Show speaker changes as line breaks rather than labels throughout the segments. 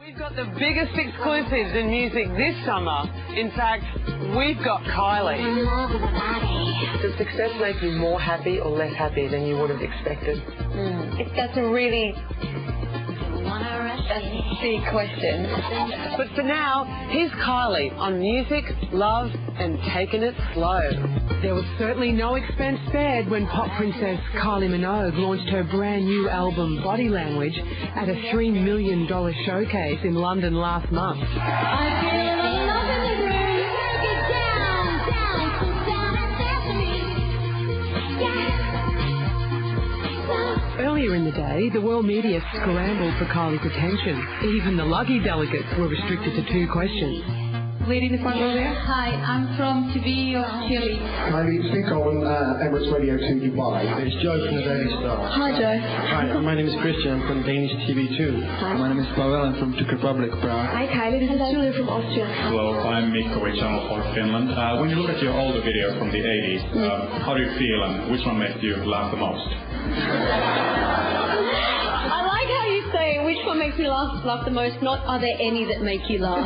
We've got the biggest exclusives in music this summer. In fact, we've got Kylie. Does success make you more happy or less happy than you would have expected?
That's a really big question.
But for now, here's Kylie on music, love and taking it slow.
There was certainly no expense spared when pop princess Kylie Minogue launched her brand new album Body Language at a $3 million showcase in London last month. Earlier in the day, the world media scrambled for Kylie's attention. Even the lucky delegates were restricted to 2 questions.
Lady in the front row there. Hi, I'm from TV of Chile.
Kylie, speak on Emirates Radio 2 Dubai.
It's Joe from the Daily Star.
Hi, Joe.
Hi, my name is Christian. I'm from Danish TV 2.
Hi.
My name is Pavel. I'm from Czech Republic, Prague.
Hi, Kylie. This is Julia from Austria.
Hello, I'm Mikko with Channel 4 Finland. When you look at your older videos from the 80s, how do you feel and which one makes you laugh the most?
I like how you say which one makes me laugh the most, not are there any that make you laugh.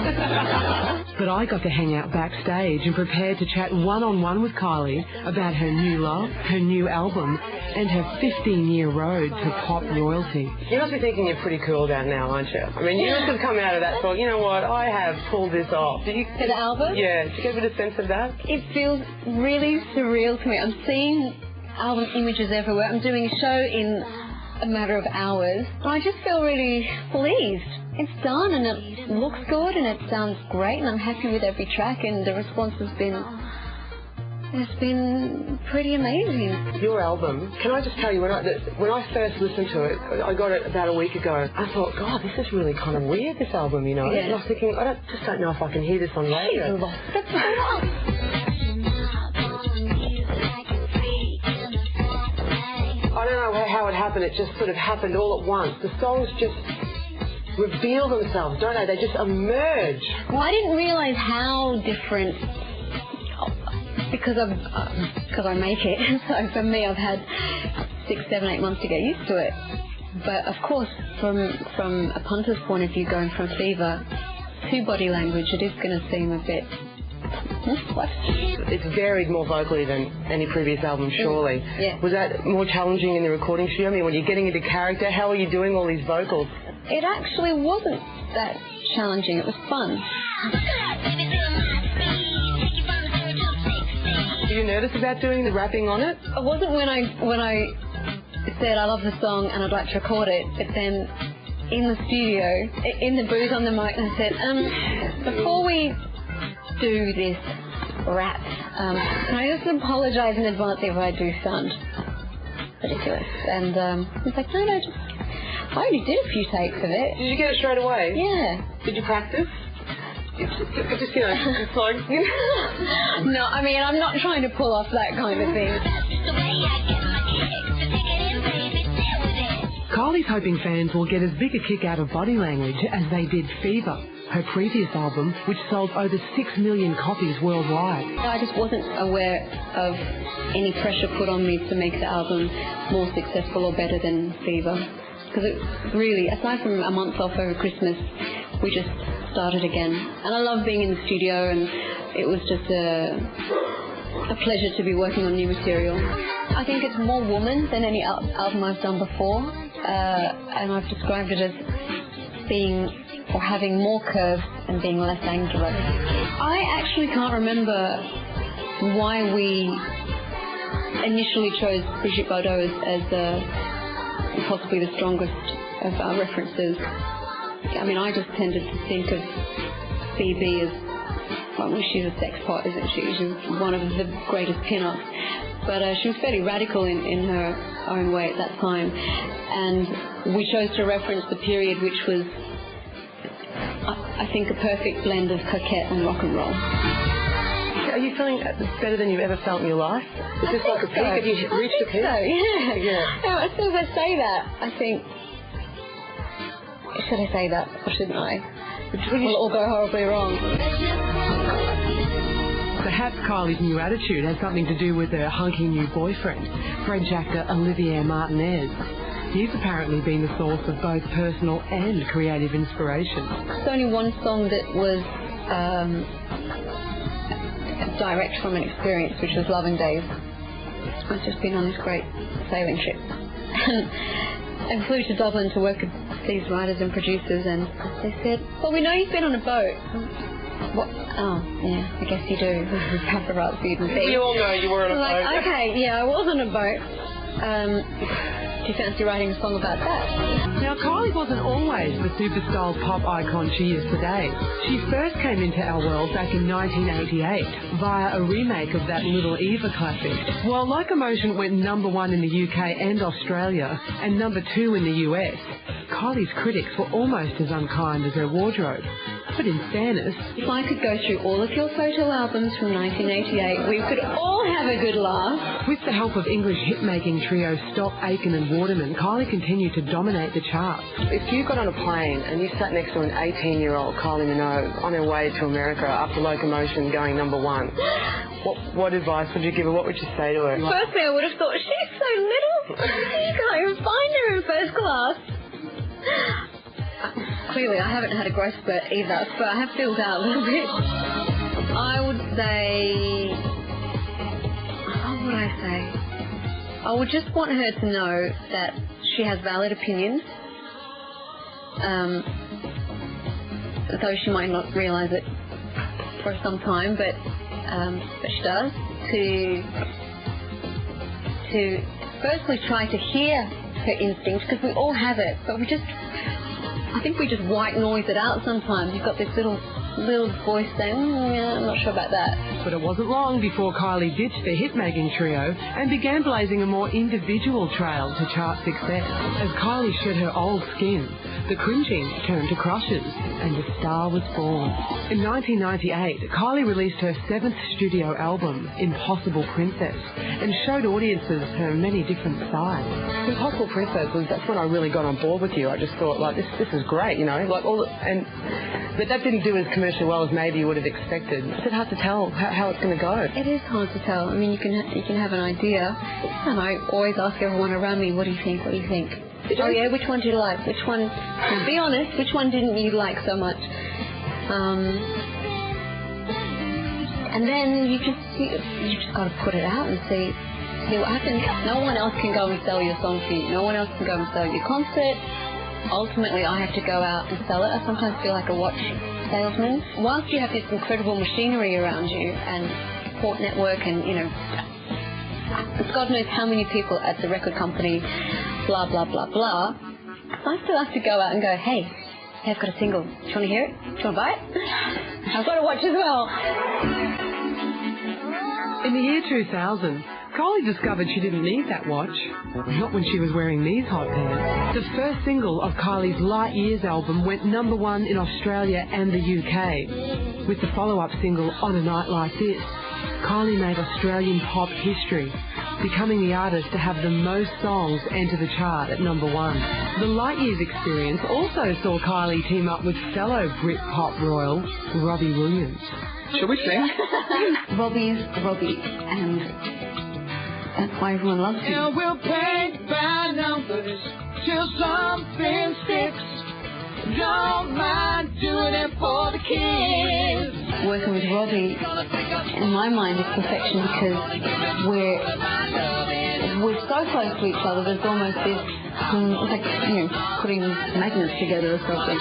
But I got to hang out backstage and prepared to chat one-on-one with Kylie about her new love, her new album, and her 15-year road to pop royalty.
You must be thinking you're pretty cool about it now, aren't you? I mean, you must have come out of that thought, you know what, I have pulled this off. Did you?
For the album?
Yeah, did you get a bit of sense of that?
It feels really surreal to me. I'm seeing album images everywhere. I'm doing a show in a matter of hours. I just feel really pleased. It's done and it looks good and it sounds great and I'm happy with every track and the response has been pretty amazing.
Your album, can I just tell you, when I first listened to it, I got it about a week ago, I thought, God, this is really kind of weird, this album, you know. Yeah. And I was thinking, I just don't know if I can hear this on radio.
That's so
I don't know how it happened. It just sort of happened all at once. The songs just reveal themselves, don't they? They just emerge.
Well, I didn't realise how different, because I make it. So for me, I've had 6, 7, 8 months to get used to it. But of course, from a punter's point of view, going from Fever to Body Language, it is going to seem a bit. What?
It's varied more vocally than any previous album, surely.
Yeah.
Was that more challenging in the recording studio? I mean, when you're getting into character, how are you doing all these vocals?
It actually wasn't that challenging. It was fun.
Were you nervous about doing the rapping on it?
It wasn't when I said I love the song and I'd like to record it, but then in the studio, in the booth on the mic, I said, before we do this rap, can I just apologise in advance if I do sound ridiculous? And he's like, no, just, I only did a few takes of it.
Did you get it straight away?
Yeah.
Did you practice? Just, you know, it's like...
No, I mean, I'm not trying to pull off that kind of thing.
Kylie's hoping fans will get as big a kick out of Body Language as they did Fever, her previous album, which sold over 6 million copies worldwide.
I just wasn't aware of any pressure put on me to make the album more successful or better than Fever. Because it really, aside from a month off over Christmas, we just started again. And I love being in the studio, and it was just a pleasure to be working on new material. I think it's more woman than any album I've done before, and I've described it as being or having more curves and being less angular. I actually can't remember why we initially chose Brigitte Bardot as possibly the strongest of our references. I mean, I just tended to think of Phoebe as, well, she's a sex pot, isn't she? She's one of the greatest pin-ups. But she was fairly radical in her own way at that time. And we chose to reference the period which was, I think, a perfect blend of coquette and rock and roll.
Are you feeling better than you've ever felt in your life? Is this like a peak? Have you reached a peak?
So, yeah. As soon as I say that, I think, should I say that or shouldn't I? Will it all go horribly wrong?
Perhaps Kylie's new attitude has something to do with her hunky new boyfriend, French actor Olivier Martinez. He's apparently been the source of both personal and creative inspiration.
There's only one song that was direct from an experience, which was Loving Days. I've just been on this great sailing ship. I flew to Dublin to work with these writers and producers, and they said, well, we know you've been on a boat. What? Oh, yeah, I guess you do. Have the right food and feed.
We all know you were on a boat.
Like, okay, yeah, I was on a boat. Do you fancy writing a song about that?
Now, Kylie wasn't always the superstar pop icon she is today. She first came into our world back in 1988 via a remake of that Little Eva classic. While Locomotion went #1 in the UK and Australia and #2 in the US, Kylie's critics were almost as unkind as her wardrobe. But in fairness,
if I could go through all of your photo albums from 1988, we could all have a good laugh.
With the help of English hit-making trio Stock, Aitken and Waterman, Kylie continued to dominate the charts.
If you got on a plane and you sat next to an 18-year-old Kylie Minogue on her way to America after Locomotion going #1, what advice would you give her? What would you say to her?
Firstly, I would have thought, she's so little. You can't even find her in first class. Clearly, I haven't had a growth spurt either, but I have filled out a little bit. I would say... What would I say? I would just want her to know that she has valid opinions, though she might not realise it for some time, but she does. To firstly try to hear her instincts, because we all have it, but I think we just white noise it out sometimes. You've got this little voice saying, yeah, I'm not sure about that.
But it wasn't long before Kylie ditched the hit-making trio and began blazing a more individual trail to chart success. As Kylie shed her old skin, the cringing turned to crushes, and a star was born. In 1998, Kylie released her 7th studio album, Impossible Princess, and showed audiences her many different sides.
Impossible Princess that's when I really got on board with you. I just thought, like, this is great, you know, like but that didn't do as commercially well as maybe you would have expected. It's hard to tell how it's going to go.
It is hard to tell. I mean, you can have an idea, and I always ask everyone around me, what do you think? What do you think? Oh yeah, which one do you like? Which one? Now, be honest, which one didn't you like so much? And then you just got to put it out and see what happens. No one else can go and sell your song for you. No one else can go and sell your concert. Ultimately, I have to go out and sell it. I sometimes feel like a watch salesman. Whilst you have this incredible machinery around you and support network and, you know, God knows how many people at the record company, blah, blah, blah, blah, I still have to go out and go, hey, I've got a single. Do you want to hear it? Do you want to buy it? I've got a watch as well.
In the year 2000, Kylie discovered she didn't need that watch. Not when she was wearing these hot pants. The first single of Kylie's Light Years album went #1 in Australia and the UK. With the follow-up single On a Night Like This, Kylie made Australian pop history, becoming the artist to have the most songs enter the chart at #1. The Light Years experience also saw Kylie team up with fellow Brit pop royal Robbie Williams.
Shall we sing?
Robbie is Robbie, and that's why everyone loves him.
Yeah, we'll paint by numbers till something sticks. Don't mind doing it for the kids.
Working with Robbie, in my mind, is perfection because we're so close to each other. There's almost this, it's like, you know, putting magnets together or something.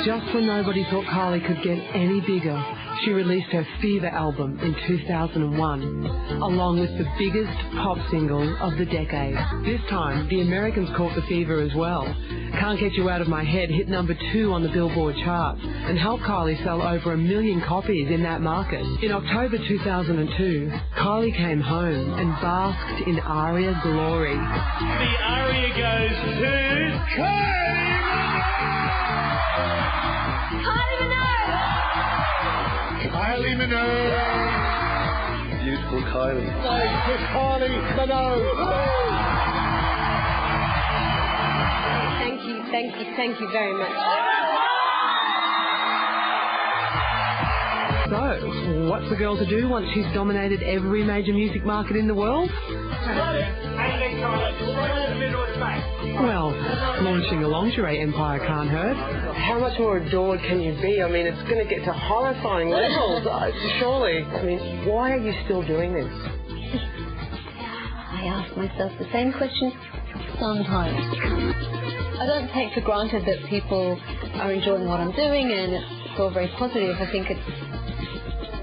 Just when nobody thought Kylie could get any bigger, she released her Fever album in 2001, along with the biggest pop single of the decade. This time, the Americans caught the fever as well. Can't Get You Out of My Head hit #2 on the Billboard charts and helped Kylie sell over 1 million copies in that market. In October 2002, Kylie came home and basked in ARIA glory.
The ARIA goes to Kylie Minogue!
Beautiful Kylie.
Kylie Minogue!
Thank you very much.
So, What's the girl to do once she's dominated every major music market in the world? Well, launching a lingerie empire can't hurt.
How much more adored can you be? I mean, it's going to get to horrifying levels, surely. I mean, why are you still doing this?
I ask myself the same question sometimes. I don't take for granted that people are enjoying what I'm doing, and it's all very positive. I think it's...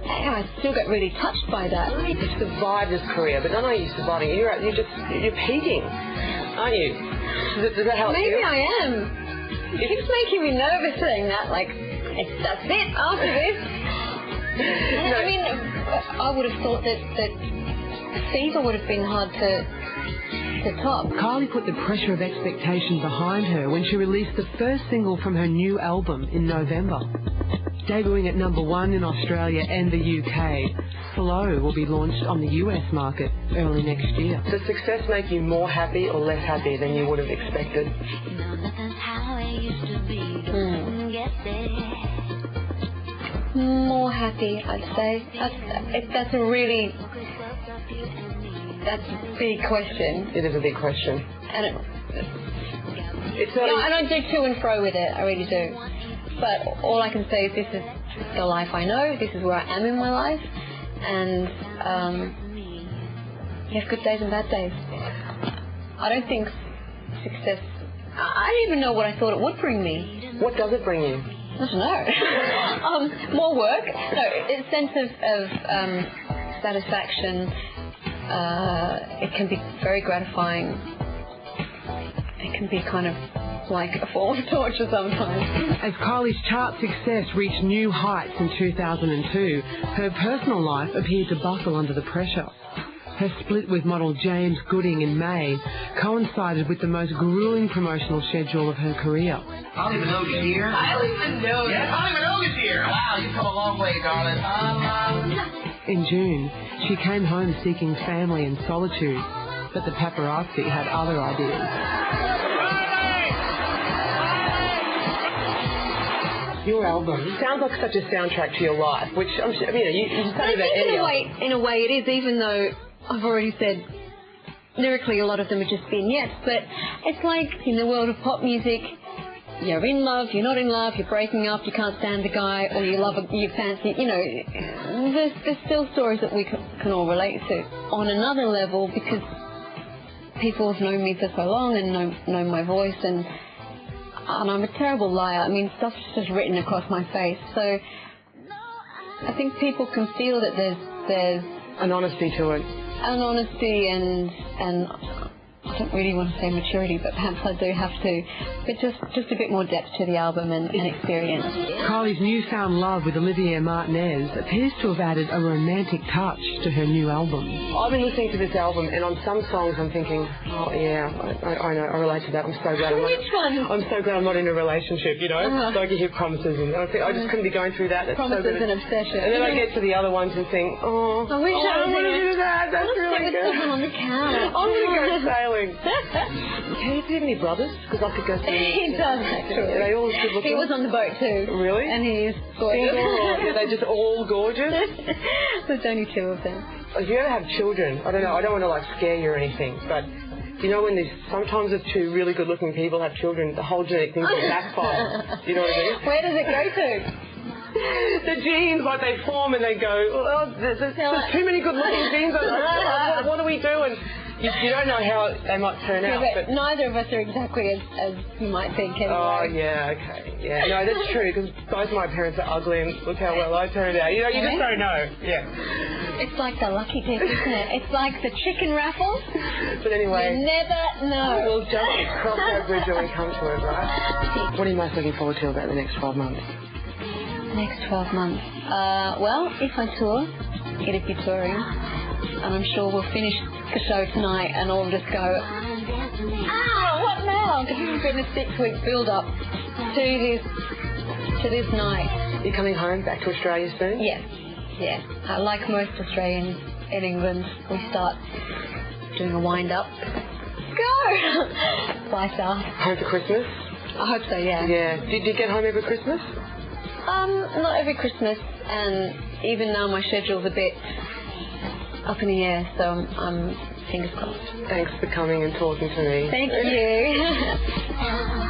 I still get really touched by that.
You survived this career, but not only are you surviving, you're peaking, aren't you? Is that how it
Maybe
feels?
I am. It keeps making me nervous saying that, like, that's it after this. I mean, I would have thought that Fever would have been hard to top.
Kylie put the pressure of expectation behind her when she released the first single from her new album in November. Debuting at #1 in Australia and the UK, Flow will be launched on the US market early next year.
Does success make you more happy or less happy than you would have expected?
More happy, I'd say. That's a really... That's a big question.
It is a big question.
And I don't do to and fro with it, I really do. But all I can say is this is the life I know, this is where I am in my life, and you have good days and bad days. I don't think success... I don't even know what I thought it would bring me.
What does it bring you?
I don't know. More work. No, a sense of satisfaction. It can be very gratifying. It can be kind of like a form of torture sometimes.
As Kylie's chart success reached new heights in 2002, her personal life appeared to buckle under the pressure. Her split with model James Gooding in May coincided with the most grueling promotional schedule of her career.
Kylie Minogue is here. Kylie Minogue. Yeah, Kylie Minogue is here. Wow, you've come a long way, darling.
In June, she came home seeking family and solitude, but the paparazzi had other ideas.
Your album sounds like such a soundtrack to your life, which I'm sure, you say that
in a way it is, even though I've already said lyrically a lot of them are just vignettes, but it's like in the world of pop music, you're in love, you're not in love, you're breaking up, you can't stand a guy, or you love you fancy, there's still stories that we can all relate to on another level, because people have known me for so long and know my voice, and I'm a terrible liar. I mean, stuff's just written across my face. So I think people can feel that there's
an honesty to it.
An honesty and I don't really want to say maturity, but perhaps I do have to. But just a bit more depth to the album and experience.
Kylie's newfound love with Olivier Martinez appears to have added a romantic touch to her new album.
I've been listening to this album, and on some songs I'm thinking, oh yeah, I know, I relate to that. I'm so glad I'm so glad I'm not in a relationship, Like you hear Promises, and I just couldn't be going through that. That's
Promises
so
and Obsession.
And then I get to the other ones and think, I wish I want to do that. That's really good.
On the couch.
I'm going to go sailing. Do you have any brothers? Because I could go sailing.
He does, actually.
Are they all good looking?
He was on the boat too.
Really?
And he's gorgeous.
Are they just all gorgeous?
There's only two of them.
If you ever have children, I don't know, I don't want to scare you or anything, but when sometimes the two really good looking people have children, the whole genetic thing can backfire. You know what I mean?
Where does it go to?
The genes, they form and they go, there's too many good looking genes. What do we do? And you don't know how they might turn out.
But neither of us are exactly as you might think anyway.
Oh, yeah, okay. Yeah, no, that's true, because both my parents are ugly and look how well I turned out. You just don't know. Yeah.
It's like the lucky dip, isn't it? It's like the chicken raffle.
But anyway.
You never know.
We'll just cross that bridge when we come to it, right? What are you most looking forward to about the next 12 months?
Next 12 months? Well, if I tour, it'll be touring. And I'm sure we'll finish the show tonight and all just go, what now? Because it's been a 6-week build-up to this night.
You're coming home back to Australia soon?
Yes. Like most Australians in England, we start doing a wind-up. Go! Fly south.
Home for Christmas?
I hope so, yeah.
Yeah. Did you get home every Christmas?
Not every Christmas, and even now my schedule's a bit up in the air, so I'm fingers crossed.
Thanks for coming and talking to me.
Thank you.